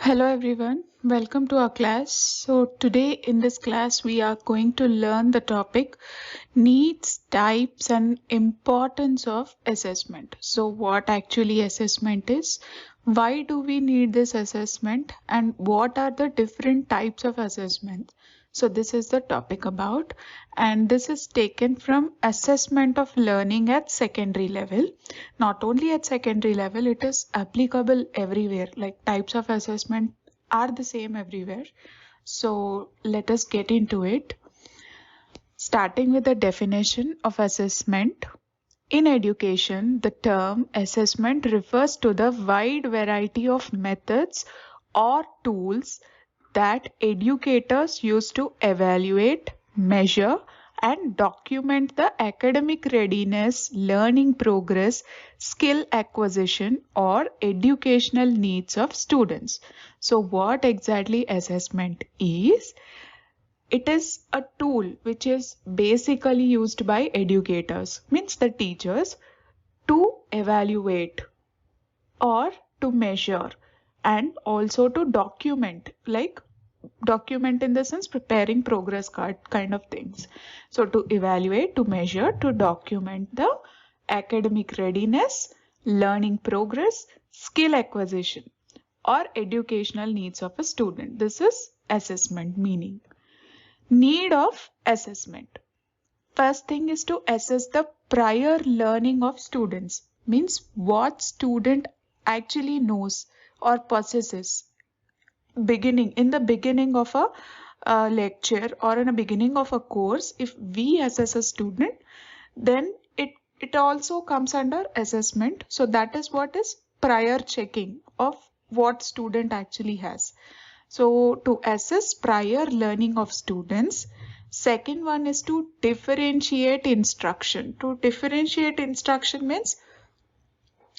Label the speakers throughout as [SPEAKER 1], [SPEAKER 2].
[SPEAKER 1] Hello everyone, welcome to our class. So today in this class we are going to learn the topic needs, types and importance of assessment. So what actually assessment is, why do we need this assessment, and what are the different types of assessments. So this is the topic about, and this is taken from assessment of learning at secondary level. Not only at secondary level, it is applicable everywhere. Like types of assessment are the same everywhere. So let us get into it. Starting with the definition of assessment. In education, the term assessment refers to the wide variety of methods or tools that educators use to evaluate, measure, and document the academic readiness, learning progress, skill acquisition, or educational needs of students. So, what exactly assessment is? It is a tool which is basically used by educators, means the teachers, to evaluate or to measure and also to document, like document in the sense preparing progress card kind of things. So to evaluate, to measure, to document the academic readiness, learning progress, skill acquisition or educational needs of a student. This is assessment meaning. Need of assessment. First thing is to assess the prior learning of students, means what student actually knows or possesses in the beginning of a lecture or in the beginning of a course. If we assess a student, then it also comes under assessment. So that is what is prior checking of what student actually has. So to assess prior learning of students. Second one is to differentiate instruction. To differentiate instruction means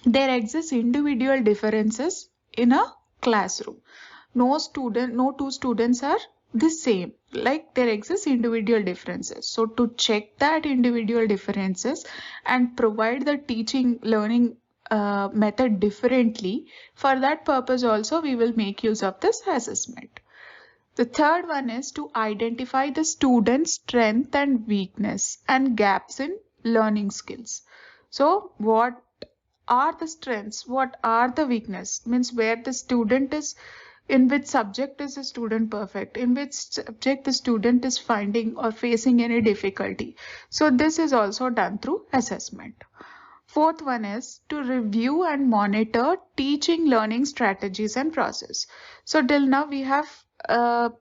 [SPEAKER 1] there exists individual differences in a classroom. No two students are the same. Like there exists individual differences. So to check that individual differences and provide the teaching learning method differently, for that purpose also we will make use of this assessment. The third one is to identify the student's strength and weakness and gaps in learning skills. So what are the strengths, what are the weakness, means where the student is, in which subject is the student perfect, in which subject the student is finding or facing any difficulty. So this is also done through assessment. Fourth one is to review and monitor teaching learning strategies and process. So till now we have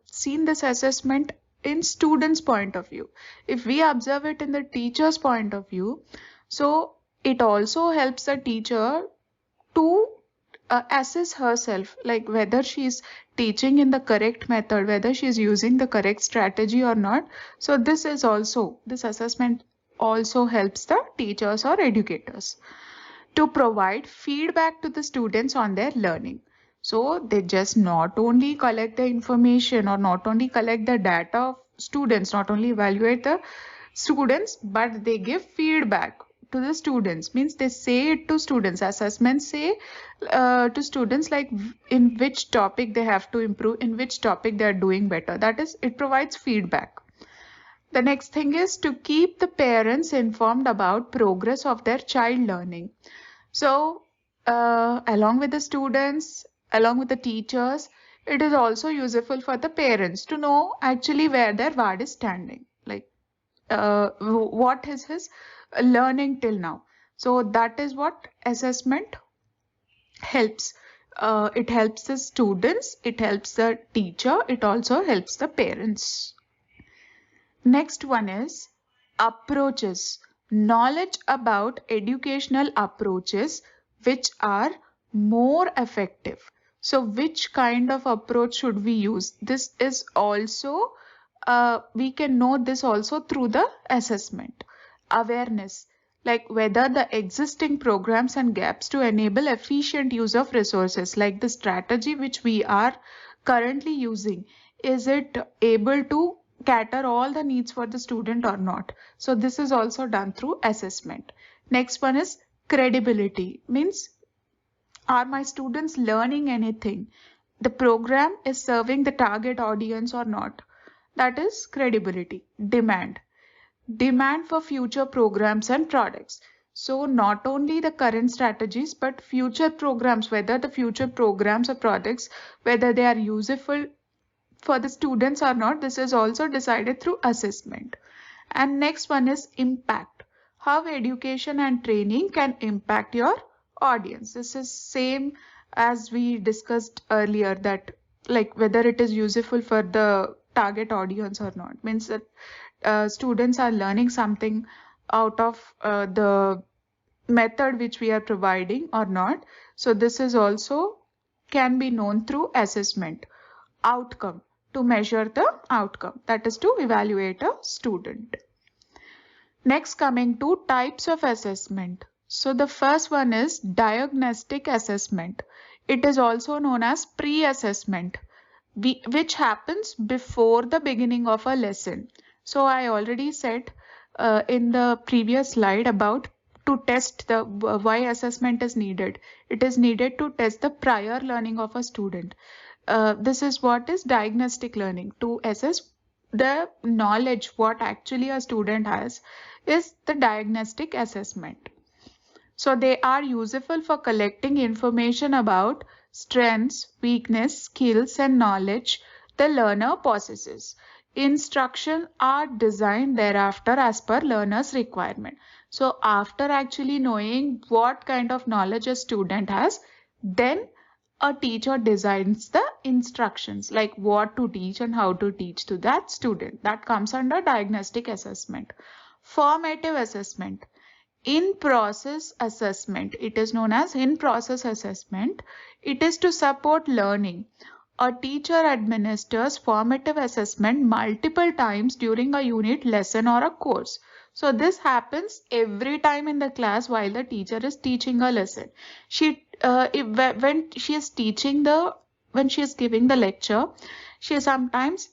[SPEAKER 1] seen this assessment in students' point of view. If we observe it in the teacher's point of view, so it also helps the teacher to assess herself, like whether she is teaching in the correct method, whether she is using the correct strategy or not. So this assessment also helps the teachers or educators to provide feedback to the students on their learning. So they just not only collect the information or not only collect the data of students, not only evaluate the students, but they give feedback to the students. Means they say it to students. Assessments say to students like in which topic they have to improve, in which topic they are doing better. That is, it provides feedback. The next thing is to keep the parents informed about progress of their child learning. So along with the students, along with the teachers, it is also useful for the parents to know actually where their ward is standing, like what is his learning till now. So that is what assessment helps. It helps the students, it helps the teacher, it also helps the parents. Next one is approaches. Knowledge about educational approaches which are more effective. So which kind of approach should we use? This is also, we can know this also through the assessment. Awareness, like whether the existing programs and gaps to enable efficient use of resources, like the strategy which we are currently using, is it able to cater all the needs for the student or not? So this is also done through assessment. Next one is credibility, means are my students learning anything? the program is serving the target audience or not. That is credibility. Demand for future programs and products. So not only the current strategies, but future programs, whether the future programs or products, whether they are useful for the students or not, this is also decided through assessment. And next one is impact. How education and training can impact your audience. This is same as we discussed earlier, that like whether it is useful for the target audience or not, means that students are learning something out of the method which we are providing or not. So this is also can be known through assessment. Outcome, to measure the outcome, that is to evaluate a student. Next, coming to types of assessment. So the first one is diagnostic assessment. It is also known as pre-assessment, which happens before the beginning of a lesson. So I already said in the previous slide about to test the why assessment is needed. It is needed to test the prior learning of a student. This is what is diagnostic learning, to assess the knowledge what actually a student has is the diagnostic assessment. So they are useful for collecting information about strengths, weakness, skills and knowledge the learner possesses. Instructions are designed thereafter as per learner's requirement. So after actually knowing what kind of knowledge a student has, then a teacher designs the instructions, like what to teach and how to teach to that student. That comes under diagnostic assessment. Formative assessment. In-process assessment. It is known as in-process assessment. It is to support learning. A teacher administers formative assessment multiple times during a unit, lesson or a course. So this happens every time in the class while the teacher is teaching a lesson. When she is giving the lecture, she sometimes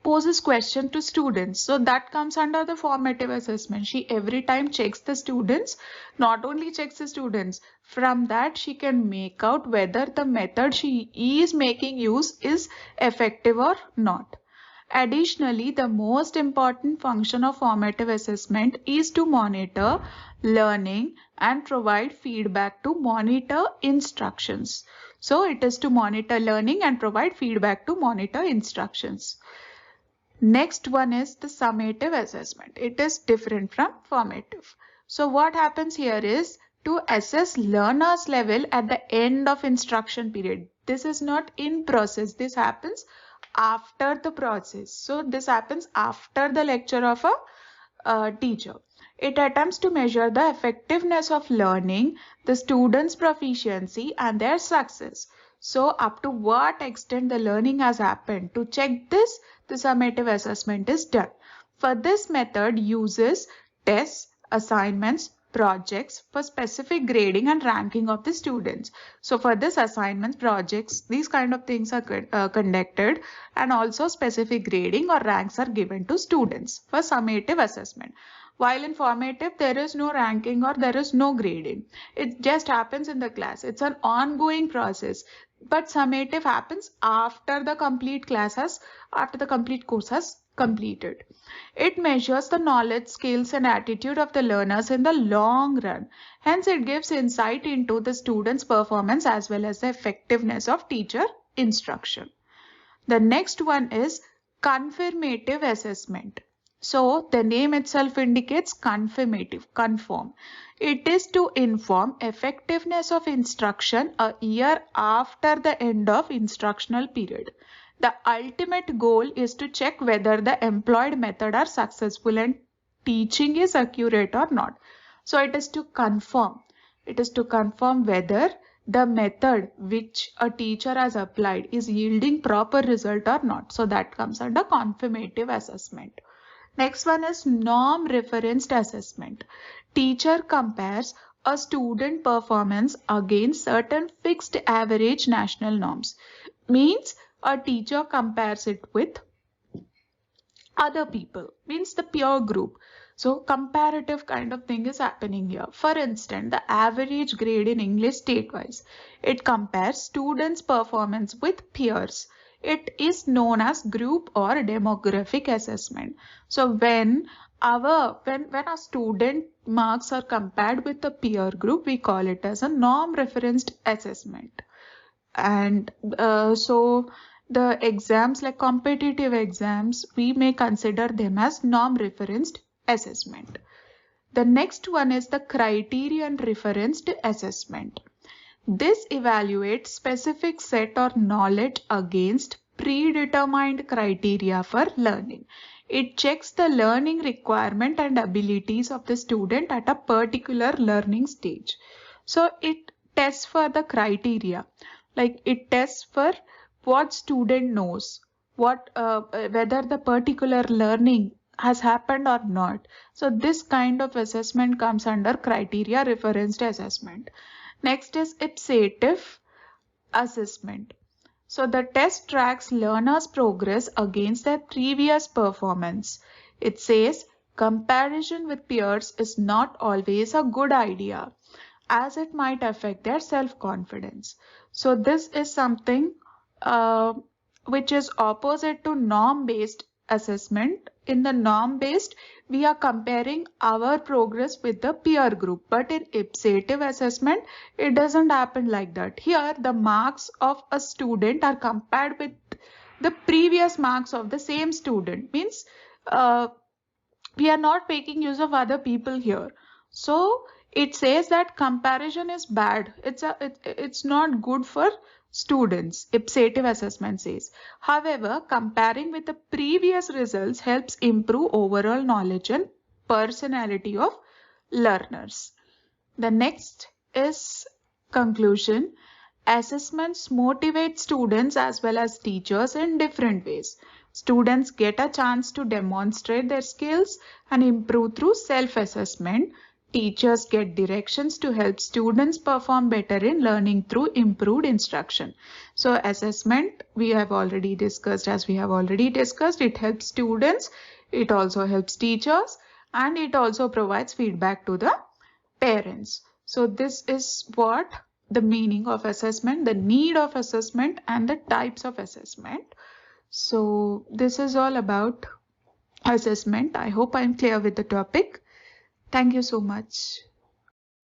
[SPEAKER 1] poses question to students. So that comes under the formative assessment. She every time checks the students, not only checks the students, from that she can make out whether the method she is making use is effective or not. Additionally, the most important function of formative assessment is to monitor learning and provide feedback to monitor instructions. So it is to monitor learning and provide feedback to monitor instructions. Next one is the summative assessment. It is different from formative. So what happens here is to assess learner's level at the end of instruction period. This is not in process. This happens after the process. So this happens after the lecture of a teacher. It attempts to measure the effectiveness of learning, the student's proficiency and their success. So up to what extent the learning has happened. To check this, the summative assessment is done. For this method uses tests, assignments, projects for specific grading and ranking of the students. So for this assignments, projects, these kind of things are conducted, and also specific grading or ranks are given to students for summative assessment. While in formative, there is no ranking or there is no grading. It just happens in the class. It's an ongoing process. But summative happens after the complete course has completed. It measures the knowledge, skills and attitude of the learners in the long run. Hence, it gives insight into the student's performance as well as the effectiveness of teacher instruction. The next one is confirmative assessment. So the name itself indicates confirmative, confirm. It is to inform effectiveness of instruction a year after the end of instructional period. The ultimate goal is to check whether the employed method are successful and teaching is accurate or not. So it is to confirm. It is to confirm whether the method which a teacher has applied is yielding proper result or not. So that comes under confirmative assessment. Next one is norm-referenced assessment. Teacher compares a student performance against certain fixed average national norms. Means a teacher compares it with other people, means the peer group. So comparative kind of thing is happening here. For instance, the average grade in English state-wise. It compares students' performance with peers. It is known as group or demographic assessment. So when a student marks are compared with the peer group, we call it as a norm referenced assessment. And so the exams, like competitive exams, we may consider them as norm referenced assessment. The next one is the criterion referenced assessment. This evaluates specific set or knowledge against predetermined criteria for learning. It checks the learning requirement and abilities of the student at a particular learning stage. So it tests for the criteria, like it tests for what student knows, whether the particular learning has happened or not. So this kind of assessment comes under criteria referenced assessment. Next is Summative Assessment. So the test tracks learners' progress against their previous performance. It says comparison with peers is not always a good idea, as it might affect their self-confidence. So this is something which is opposite to norm-based assessment. In the norm-based, we are comparing our progress with the peer group, but in ipsative assessment, it doesn't happen like that. Here, the marks of a student are compared with the previous marks of the same student. Means we are not making use of other people here. So it says that comparison is bad. It's not good for students, ipsative assessment says. However, comparing with the previous results helps improve overall knowledge and personality of learners. The next is conclusion. Assessments motivate students as well as teachers in different ways. Students get a chance to demonstrate their skills and improve through self-assessment. Teachers get directions to help students perform better in learning through improved instruction. So assessment, we have already discussed, it helps students, it also helps teachers, and it also provides feedback to the parents. So this is what the meaning of assessment, the need of assessment, and the types of assessment. So this is all about assessment. I hope I'm clear with the topic. Thank you so much.